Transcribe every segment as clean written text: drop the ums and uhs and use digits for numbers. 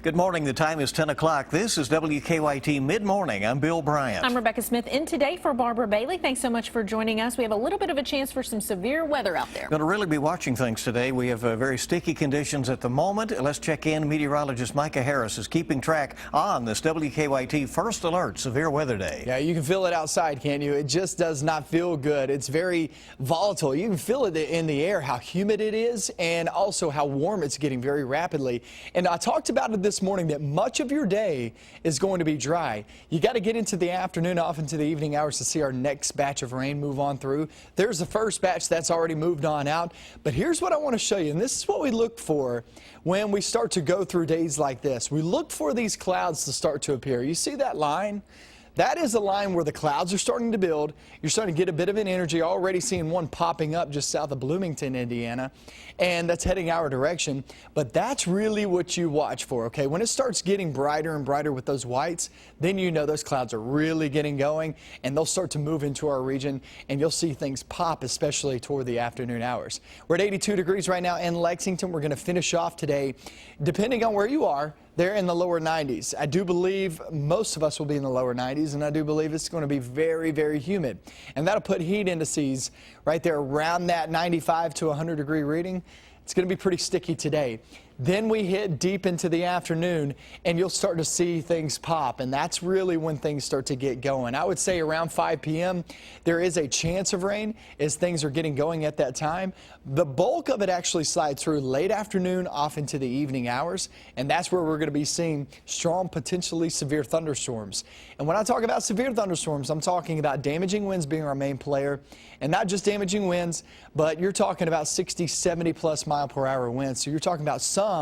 Good morning. The time is 10 o'clock. This is WKYT Mid-Morning. I'm Bill Bryant. I'm Rebecca Smith in today for Barbara Bailey. Thanks so much for joining us. We have a little bit of a chance for some severe weather out there. Going to really be watching things today. We have very sticky conditions at the moment. Let's check in. Meteorologist Micah Harris is keeping track on this WKYT First Alert Severe Weather Day. Yeah, you can feel it outside, can't you? It just does not feel good. It's very volatile. You can feel it in the air, how humid it is, and also how warm it's getting very rapidly. And I talked about it this morning that much of your day is going to be dry. You got to get into the afternoon, off into the evening hours to see our next batch of rain move on through. There's the first batch that's already moved on out. But here's what I want to show you, and this is what we look for when we start to go through days like this. We look for these clouds to start to appear. You see that line? That is a line where the clouds are starting to build. You're starting to get a bit of an energy. Already seeing one popping up just south of Bloomington, Indiana, and that's heading our direction. But that's really what you watch for, okay? When it starts getting brighter and brighter with those whites, then you know those clouds are really getting going, and they'll start to move into our region, and you'll see things pop, especially toward the afternoon hours. We're at 82 degrees right now in Lexington. We're going to finish off today, depending on where you are, they're in the lower 90s. I do believe most of us will be in the lower 90s, and I do believe it's going to be very, very humid. And that'll put heat indices right there around that 95 to 100 degree reading. It's going to be pretty sticky today. Then we hit deep into the afternoon, and you'll start to see things pop, and that's really when things start to get going. I would say around 5 p.m. there is a chance of rain as things are getting going at that time. The bulk of it actually slides through late afternoon off into the evening hours, and that's where we're going to be seeing strong, potentially severe thunderstorms. And when I talk about severe thunderstorms, I'm talking about damaging winds being our main player, and not just damaging winds, but you're talking about 60, 70 plus mile per hour winds. So you're talking about some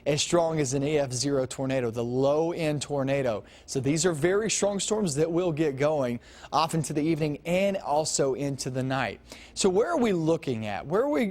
as strong as an EF0 tornado, the low-end tornado. So these are very strong storms that will get going off into the evening and also into the night. So where are we looking at? Where are we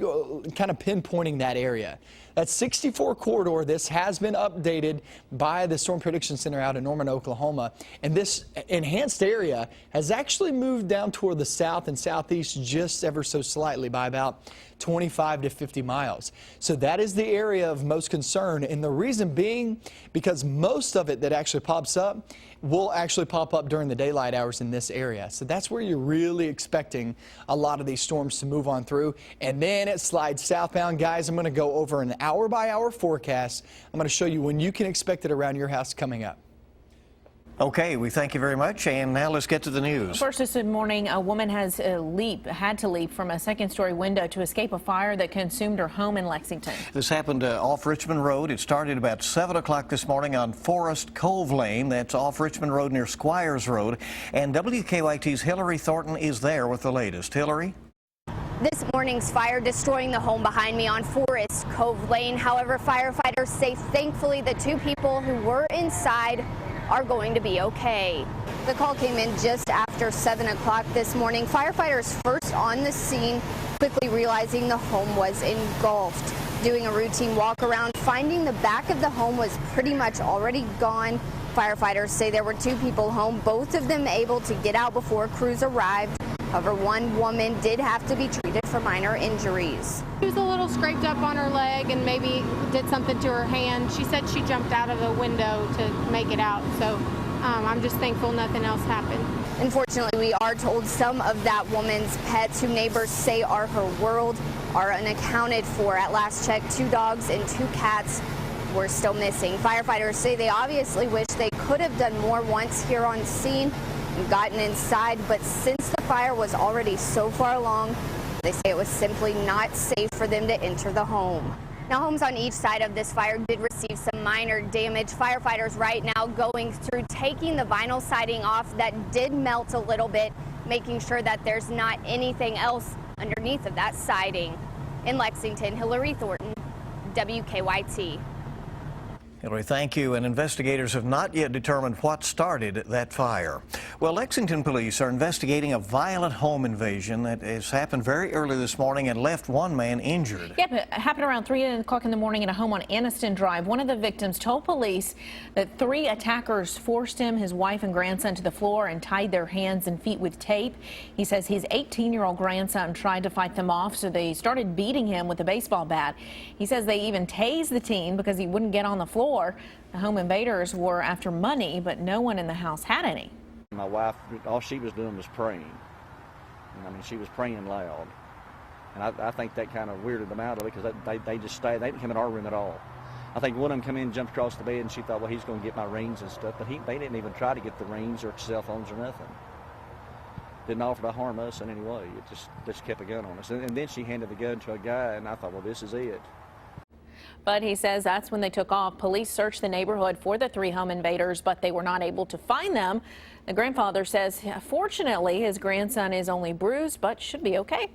kind of pinpointing that area? That 64 corridor, this has been updated by the Storm Prediction Center out in Norman, Oklahoma. And this enhanced area has actually moved down toward the south and southeast just ever so slightly by about 25 to 50 miles. So that is the area of most concern. And the reason being because most of it that actually pops up will actually pop up during the daylight hours in this area. So that's where you're really expecting a lot of these storms to move on through. And then it slides southbound. Guys, I'm going to go over an hour-by-hour forecast. I'm going to show you when you can expect it around your house coming up. Okay, we thank you very much, and now let's get to the news. First this morning, a woman had to leap from a second-story window to escape a fire that consumed her home in Lexington. This happened off Richmond Road. It started about 7 o'clock this morning on Forest Cove Lane. That's off Richmond Road near Squires Road. And WKYT's Hillary Thornton is there with the latest. Hillary? This morning's fire destroying the home behind me on Forest Cove Lane. However, firefighters say thankfully the two people who were inside are going to be okay. The call came in just after 7 o'clock this morning. Firefighters first on the scene, quickly realizing the home was engulfed. Doing a routine walk around, finding the back of the home was pretty much already gone. Firefighters say there were two people home, both of them able to get out before crews arrived. However, one woman did have to be treated for minor injuries. She was a little scraped up on her leg and maybe did something to her hand. She said she jumped out of the window to make it out, so I'm just thankful nothing else happened. Unfortunately, we are told some of that woman's pets, who neighbors say are her world, are unaccounted for. At last check, 2 dogs and 2 cats were still missing. Firefighters say they obviously wish they could have done more once here on scene and gotten inside, but since the fire was already so far along, they say it was simply not safe for them to enter the home. Now, homes on each side of this fire did receive some minor damage. Firefighters right now going through taking the vinyl siding off that did melt a little bit, making sure that there's not anything else underneath of that siding. In Lexington, Hillary Thornton, WKYT. Hillary, thank you. And investigators have not yet determined what started that fire. Well, Lexington police are investigating a violent home invasion that has happened very early this morning and left one man injured. Yep, it happened around 3 o'clock in the morning in a home on Anniston Drive. One of the victims told police that 3 attackers forced him, his wife and grandson to the floor and tied their hands and feet with tape. He says his 18-year-old grandson tried to fight them off, so they started beating him with a baseball bat. He says they even tased the teen because he wouldn't get on the floor. The home invaders were after money, but no one in the house had any. My wife, all she was doing was praying. I mean, she was praying loud. And I think that kind of weirded them out of it because they just stayed. They didn't come in our room at all. I think one of them come in, jumped across the bed, and she thought, well, he's going to get my rings and stuff. But they didn't even try to get the rings or cell phones or nothing. Didn't offer to harm us in any way. It just kept a gun on us. And then she handed the gun to a guy, and I thought, well, this is it. But he says that's when they took off. Police searched the neighborhood for the 3 home invaders, but they were not able to find them. The grandfather says, fortunately, his grandson is only bruised, but should be okay.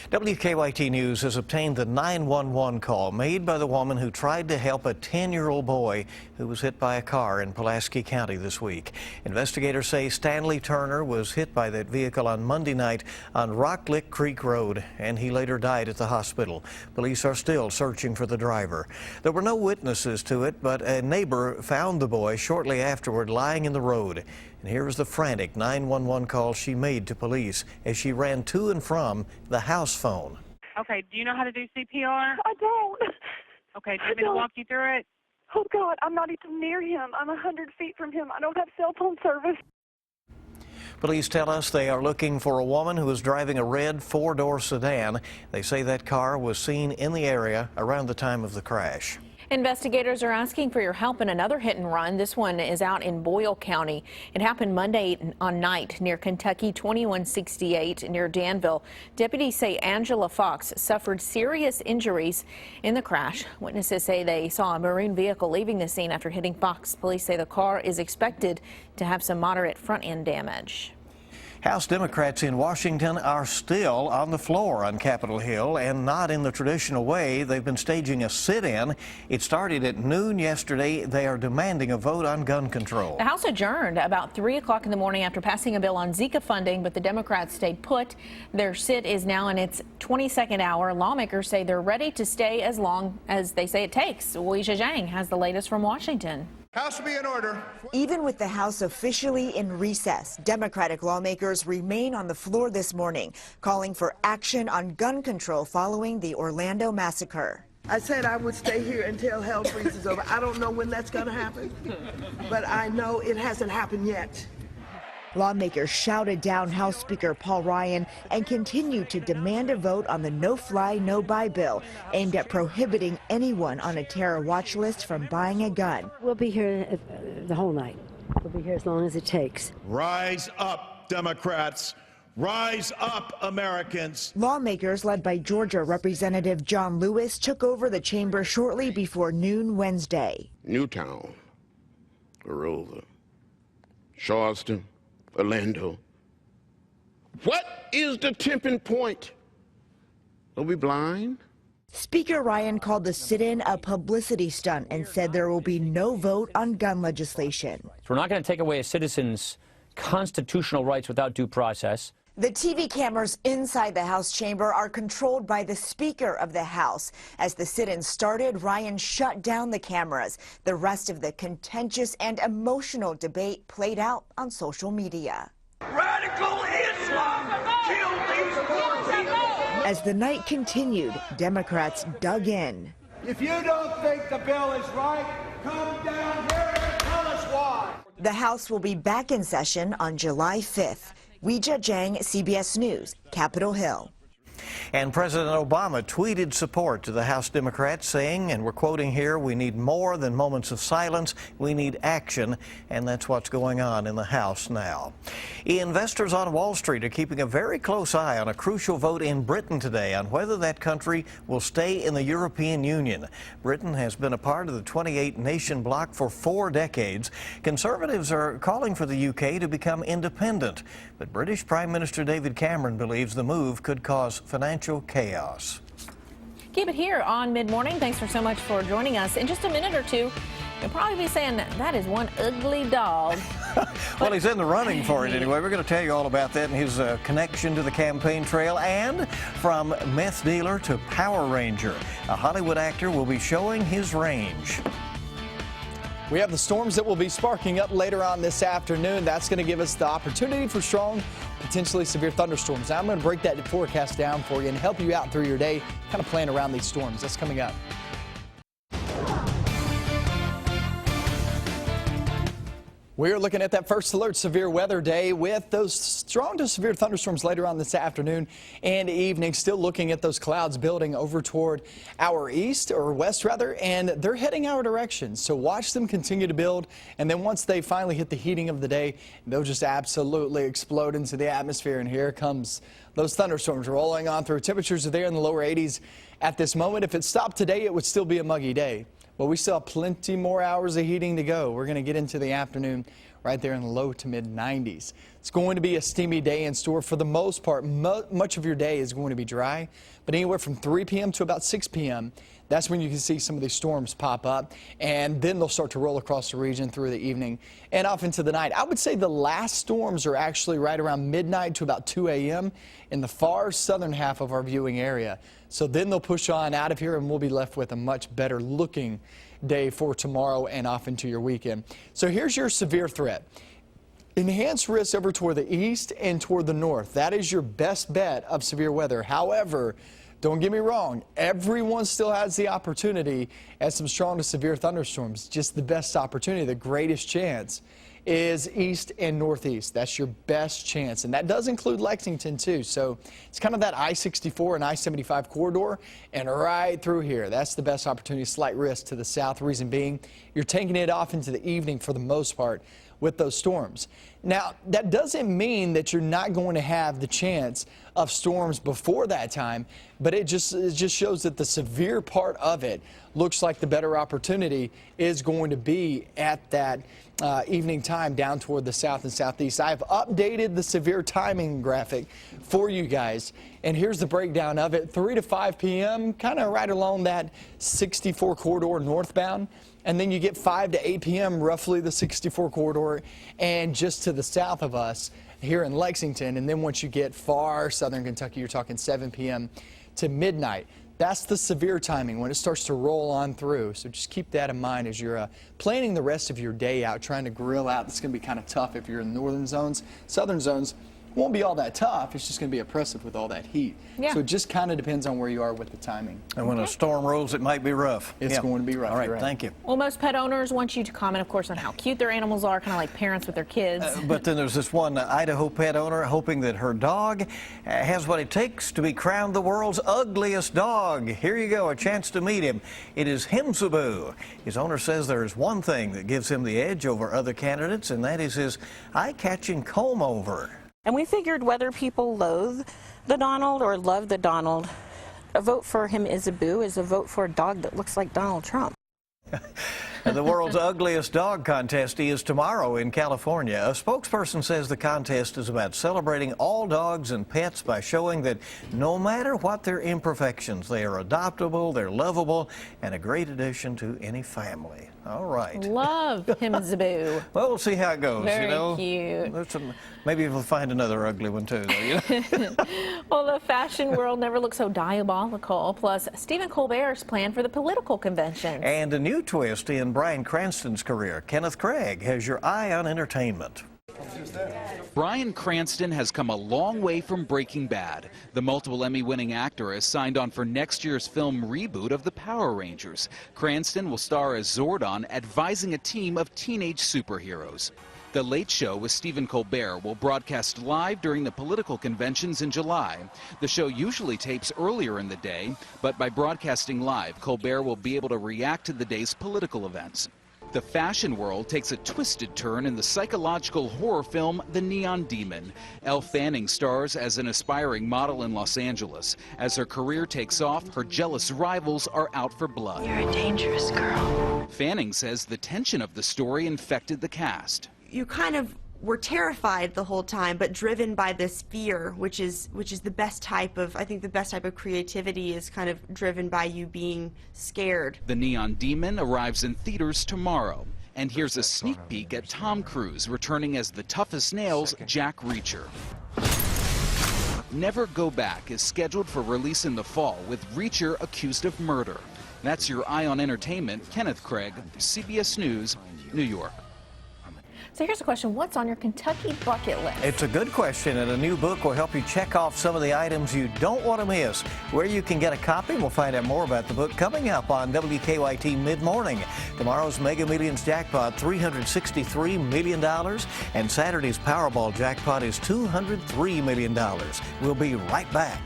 WKYT News has obtained the 911 call made by the woman who tried to help a 10-year-old boy who was hit by a car in Pulaski County this week. Investigators say Stanley Turner was hit by that vehicle on Monday night on Rock Lick Creek Road, and he later died at the hospital. Police are still searching for the driver. There were no witnesses to it, but a neighbor found the boy shortly afterward lying in the road. And here is the frantic 911 call she made to police as she ran to and from the house phone. Okay, do you know how to do CPR? I don't. Okay, do you want me to walk you through it? Oh, God, I'm not even near him. I'm 100 feet from him. I don't have cell phone service. Police tell us they are looking for a woman who was driving a red 4-door sedan. They say that car was seen in the area around the time of the crash. Investigators are asking for your help in another hit and run. This one is out in Boyle County. It happened Monday night near Kentucky 2168 near Danville. Deputies say Angela Fox suffered serious injuries in the crash. Witnesses say they saw a maroon vehicle leaving the scene after hitting Fox. Police say the car is expected to have some moderate front end damage. House Democrats in Washington are still on the floor on Capitol Hill, and not in the traditional way. They've been staging a sit-in. It started at noon yesterday. They are demanding a vote on gun control. The House adjourned about 3 o'clock in the morning after passing a bill on Zika funding, but the Democrats stayed put. Their sit is now in its 22nd hour. Lawmakers say they're ready to stay as long as they say it takes. Weijia Zhang has the latest from Washington. House will be in order. Even with the House officially in recess, Democratic lawmakers remain on the floor this morning, calling for action on gun control following the Orlando massacre. I said I would stay here until hell freezes over. I don't know when that's going to happen, but I know it hasn't happened yet. Lawmakers shouted down House Speaker Paul Ryan and continued to demand a vote on the no-fly, no-buy bill aimed at prohibiting anyone on a terror watch list from buying a gun. We'll be here the whole night. We'll be here as long as it takes. Rise up, Democrats. Rise up, Americans. Lawmakers led by Georgia Representative John Lewis took over the chamber shortly before noon Wednesday. Newtown, Aurora, Charleston, Orlando. What is the tipping point? Are we blind? Speaker Ryan called the sit-in a publicity stunt and said there will be no vote on gun legislation. So we're not going to take away a citizen's constitutional rights without due process. The TV cameras inside the House chamber are controlled by the Speaker of the House. As the sit-in started, Ryan shut down the cameras. The rest of the contentious and emotional debate played out on social media. Radical Islam! Kill these poor people! As the night continued, Democrats dug in. If you don't think the bill is right, come down here and tell us why. The House will be back in session on July 5th. Weijia Zhang, CBS News, Capitol Hill. And President Obama tweeted support to the House Democrats, saying, and we're quoting here, "We need more than moments of silence. We need action." And that's what's going on in the House now. Investors on Wall Street are keeping a very close eye on a crucial vote in Britain today on whether that country will stay in the European Union. Britain has been a part of the 28-nation bloc for 4 decades. Conservatives are calling for the UK to become independent, but British Prime Minister David Cameron believes the move could cause financial chaos. Keep it here on Mid-Morning. Thanks so much for joining us. In just a minute or two, you'll probably be saying, that is one ugly dog. Well, he's in the running for it anyway. We're going to tell you all about that and his connection to the campaign trail. And from meth dealer to Power Ranger, a Hollywood actor will be showing his range. We have the storms that will be sparking up later on this afternoon. That's going to give us the opportunity for strong, potentially severe thunderstorms. Now, I'm going to break that forecast down for you and help you out through your day, kind of plan around these storms. That's coming up. We are looking at that first alert severe weather day with those strong to severe thunderstorms later on this afternoon and evening. Still looking at those clouds building over toward our east or west rather, and they're heading our direction. So watch them continue to build, and then once they finally hit the heating of the day, they'll just absolutely explode into the atmosphere. And here comes those thunderstorms rolling on through. Temperatures are there in the lower 80s at this moment. If it stopped today, it would still be a muggy day. But we still have plenty more hours of heating to go. We're going to get into the afternoon right there in the low to mid 90s. It's going to be a steamy day in store. For the most part, much of your day is going to be dry, but anywhere from 3 p.m. to about 6 p.m., that's when you can see some of these storms pop up, and then they'll start to roll across the region through the evening and off into the night. I would say the last storms are actually right around midnight to about 2 a.m. in the far southern half of our viewing area. So then they'll push on out of here, and we'll be left with a much better looking day for tomorrow and off into your weekend. So here's your severe threat. Enhanced risk over toward the east and toward the north. That is your best bet of severe weather. However, don't get me wrong, everyone still has the opportunity at some strong to severe thunderstorms. Just the best opportunity, the greatest chance is east and northeast. That's your best chance, and that does include Lexington too. So it's kind of that I-64 and I-75 corridor, and right through here, that's the best opportunity. Slight risk to the south. Reason being, you're taking it off into the evening for the most part with those storms. Now, that doesn't mean that you're not going to have the chance of storms before that time, but it just shows that the severe part of it looks like the better opportunity is going to be at that evening time down toward the south and southeast. I've updated the severe timing graphic for you guys, and here's the breakdown of it. 3 to 5 p.m., kind of right along that 64 corridor northbound. And then you get 5 to 8 p.m., roughly the 64 corridor, and just to the south of us here in Lexington. And then once you get far southern Kentucky, you're talking 7 p.m. to midnight. That's the severe timing when it starts to roll on through. So just keep that in mind as you're planning the rest of your day out, trying to grill out. It's going to be kind of tough if you're in northern zones. Southern zones won't be all that tough. It's just going to be oppressive with all that heat. Yeah. So it just kind of depends on where you are with the timing. And when a storm rolls, it might be rough. It's going to be rough. All right, thank you. Well, most pet owners want you to comment, of course, on how cute their animals are, kind of like parents with their kids. But then there's this one Idaho pet owner hoping that her dog has what it takes to be crowned the world's ugliest dog. Here you go, a chance to meet him. It is Himzaboo. His owner says there's one thing that gives him the edge over other candidates, and that is his eye-catching comb-over. And we figured whether people loathe the Donald or love the Donald, a vote for him is a boo is a vote for a dog that looks like Donald Trump. The world's ugliest dog contest is tomorrow in California. A spokesperson says the contest is about celebrating all dogs and pets by showing that no matter what their imperfections, they are adoptable, they're lovable, and a great addition to any family. All right. Love Himzaboo. Well, we'll see how it goes. Very you know? cute. Maybe we'll find another ugly one too, though. You know? Well, the fashion world never looked so diabolical. Plus, Stephen Colbert's plan for the political convention. And a new twist in Bryan Cranston's career. Kenneth Craig has your eye on entertainment. Bryan Cranston has come a long way from Breaking Bad. The multiple Emmy-winning actor has signed on for next year's film reboot of the Power Rangers. Cranston will star as Zordon, advising a team of teenage superheroes. The Late Show with Stephen Colbert will broadcast live during the political conventions in July. The show usually tapes earlier in the day, but by broadcasting live, Colbert will be able to react to the day's political events. The fashion world takes a twisted turn in the psychological horror film The Neon Demon. Elle Fanning stars as an aspiring model in Los Angeles. As her career takes off, her jealous rivals are out for blood. You're a dangerous girl. Fanning says the tension of the story infected the cast. You kind of were terrified the whole time, but driven by this fear, which is the best type of, I think the best type of creativity is kind of driven by you being scared. The Neon Demon arrives in theaters tomorrow. And here's a sneak peek at Tom Cruise returning as the toughest nails Jack Reacher. Never Go Back is scheduled for release in the fall with Reacher accused of murder. That's your Eye on Entertainment. Kenneth Craig, CBS News, New York. So here's a question. What's on your Kentucky bucket list? It's a good question, and a new book will help you check off some of the items you don't want to miss. Where you can get a copy, we'll find out more about the book coming up on WKYT Midmorning. Tomorrow's Mega Millions jackpot, $363 million, and Saturday's Powerball jackpot is $203 million. We'll be right back.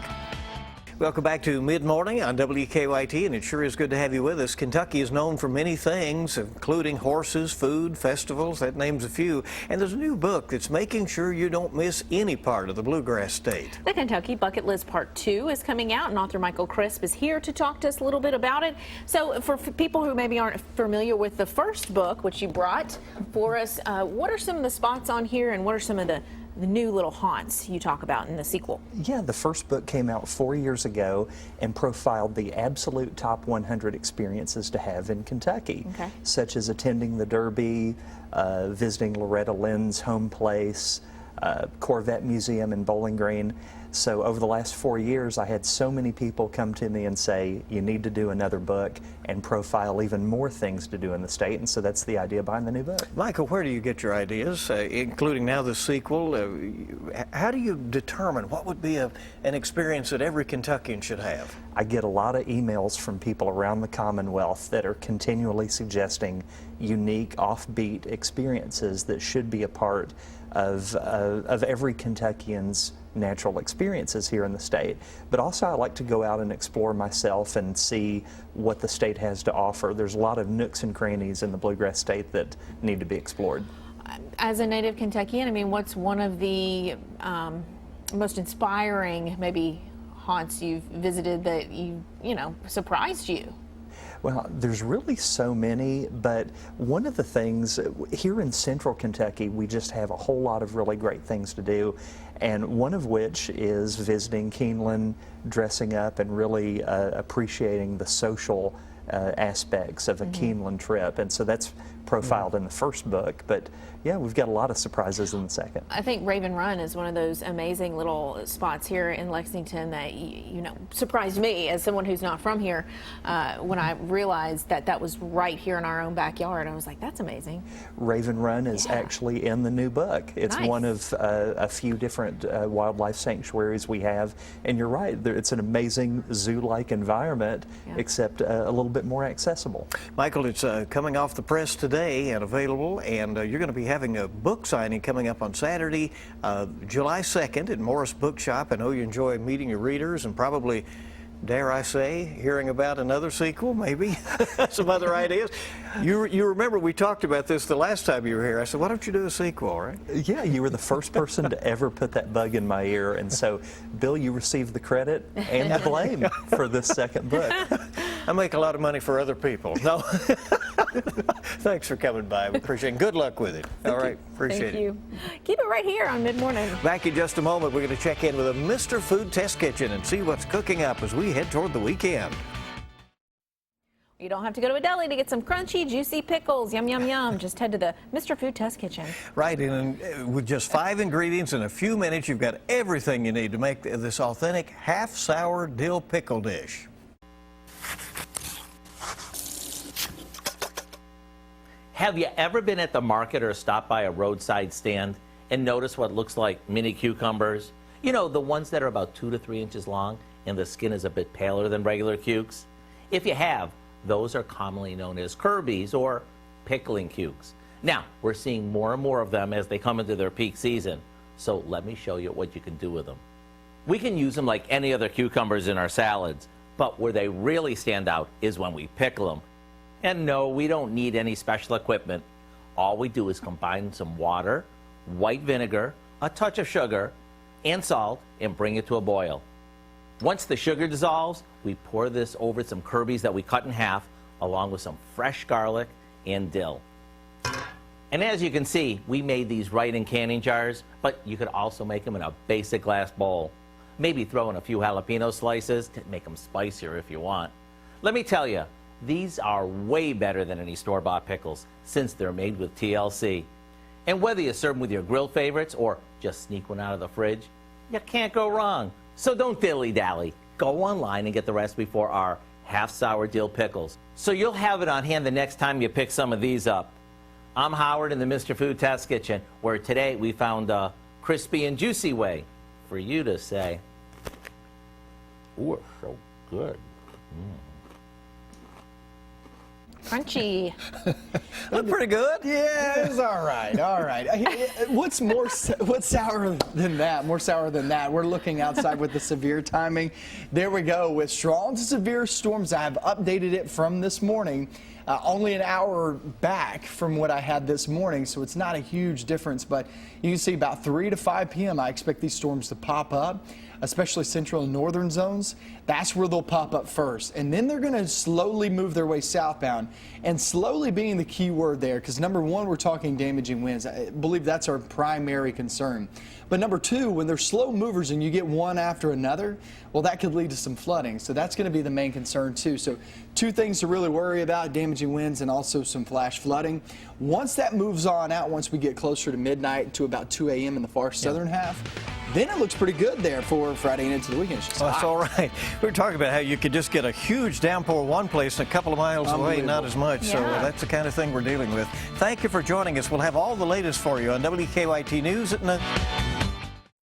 Welcome back to Mid-Morning on WKYT, and it sure is good to have you with us. Kentucky is known for many things, including horses, food, festivals, that names a few. And there's a new book that's making sure you don't miss any part of the Bluegrass State. The Kentucky Bucket List Part 2 is coming out, and author Michael Crisp is here to talk to us a little bit about it. So for people who maybe aren't familiar with the first book, which you brought for us, what are some of the spots on here, and what are some of the new little haunts you talk about in the sequel? Yeah, the first book came out 4 years ago and profiled the absolute top 100 experiences to have in Kentucky, such as attending the Derby, visiting Loretta Lynn's home place, Corvette Museum in Bowling Green. So over the last 4 years, I had so many people come to me and say, you need to do another book and profile even more things to do in the state. And so that's the idea behind the new book. Michael, where do you get your ideas, including now the sequel? How do you determine what would be an experience that every Kentuckian should have? I get a lot of emails from people around the Commonwealth that are continually suggesting unique, offbeat experiences that should be a part of every Kentuckian's natural experiences here in the state. But also I like to go out and explore myself and see what the state has to offer. There's a lot of nooks and crannies in the Bluegrass State that need to be explored. As a native Kentuckian, I mean, what's one of the most inspiring maybe haunts you've visited that you know, surprised you? Well, there's really so many, but one of the things here in central Kentucky, we just have a whole lot of really great things to do, and one of which is visiting Keeneland, dressing up, and really appreciating the social aspects of a Keeneland trip, and so that's profiled in the first book, but yeah, we've got a lot of surprises in the second. I think Raven Run is one of those amazing little spots here in Lexington that, you know, surprised me as someone who's not from here when I realized that that was right here in our own backyard. I was like, that's amazing. Raven Run is actually in the new book. It's one of a few different wildlife sanctuaries we have, and you're right, it's an amazing zoo-like environment, except a little bit more accessible. Michael, it's coming off the press today and available, and you're going to be having a book signing coming up on Saturday, July 2nd at Morris Bookshop. I know you enjoy meeting your readers and probably, dare I say, hearing about another sequel, maybe, some other ideas. You remember we talked about this the last time you were here. I said, why don't you do a sequel, right? Yeah, you were the first person to ever put that bug in my ear, and so, Bill, you received the credit and the blame for this second book. I make a lot of money for other people. No. Thanks for coming by. We appreciate it. Good luck with it. All right. Appreciate it. Thank you. Keep it right here on Mid-Morning. Back in just a moment, we're going to check in with a Mr. Food Test Kitchen and see what's cooking up as we head toward the weekend. You don't have to go to a deli to get some crunchy, juicy pickles. Yum, yum, yum. Just head to the Mr. Food Test Kitchen. Right, and with just 5 ingredients in a few minutes, you've got everything you need to make this authentic half-sour dill pickle dish. Have you ever been at the market or stopped by a roadside stand and noticed what looks like mini cucumbers? You know, the ones that are about 2 to 3 inches long and the skin is a bit paler than regular cukes? If you have, those are commonly known as Kirby's or pickling cukes. Now, we're seeing more and more of them as they come into their peak season. So let me show you what you can do with them. We can use them like any other cucumbers in our salads, but where they really stand out is when we pickle them. And no, we don't need any special equipment. All we do is combine some water, white vinegar, a touch of sugar, and salt, and bring it to a boil. Once the sugar dissolves, we pour this over some Kirby's that we cut in half, along with some fresh garlic and dill. And as you can see, we made these right in canning jars, but you could also make them in a basic glass bowl. Maybe throw in a few jalapeno slices to make them spicier if you want. Let me tell you, These are way better than any store-bought pickles since they're made with TLC. And whether you serve them with your grill favorites or just sneak one out of the fridge, you can't go wrong. So don't dilly-dally. Go online and get the recipe for our half-sour dill pickles, so you'll have it on hand the next time you pick some of these up. I'm Howard in the Mr. Food Test Kitchen, where today we found a crispy and juicy way for you to say, "Ooh, it's so good." Crunchy. Look pretty good. Yeah, it's all right. All right. What's sour than that? More sour than that. We're looking outside with the severe timing. There we go. With strong to severe storms, I have updated it from this morning. Only an hour back from what I had this morning, so it's not a huge difference. But you can see about 3 to 5 p.m. I expect these storms to pop up, especially central and northern zones. That's where they'll pop up first. And then they're going to slowly move their way southbound. And slowly being the key word there, because number one, we're talking damaging winds. I believe that's our primary concern. But number two, when they're slow movers and you get one after another, well, that could lead to some flooding. So that's going to be the main concern too. So two things to really worry about: damaging winds and also some flash flooding. Once that moves on out, once we get closer to midnight to about 2 a.m. in the far southern half, then it looks pretty good there for Friday and into the weekend. Oh, that's all right. We were talking about how you could just get a huge downpour one place and a couple of miles away, not as much. Yeah. So that's the kind of thing we're dealing with. Thank you for joining us. We'll have all the latest for you on WKYT News at 9.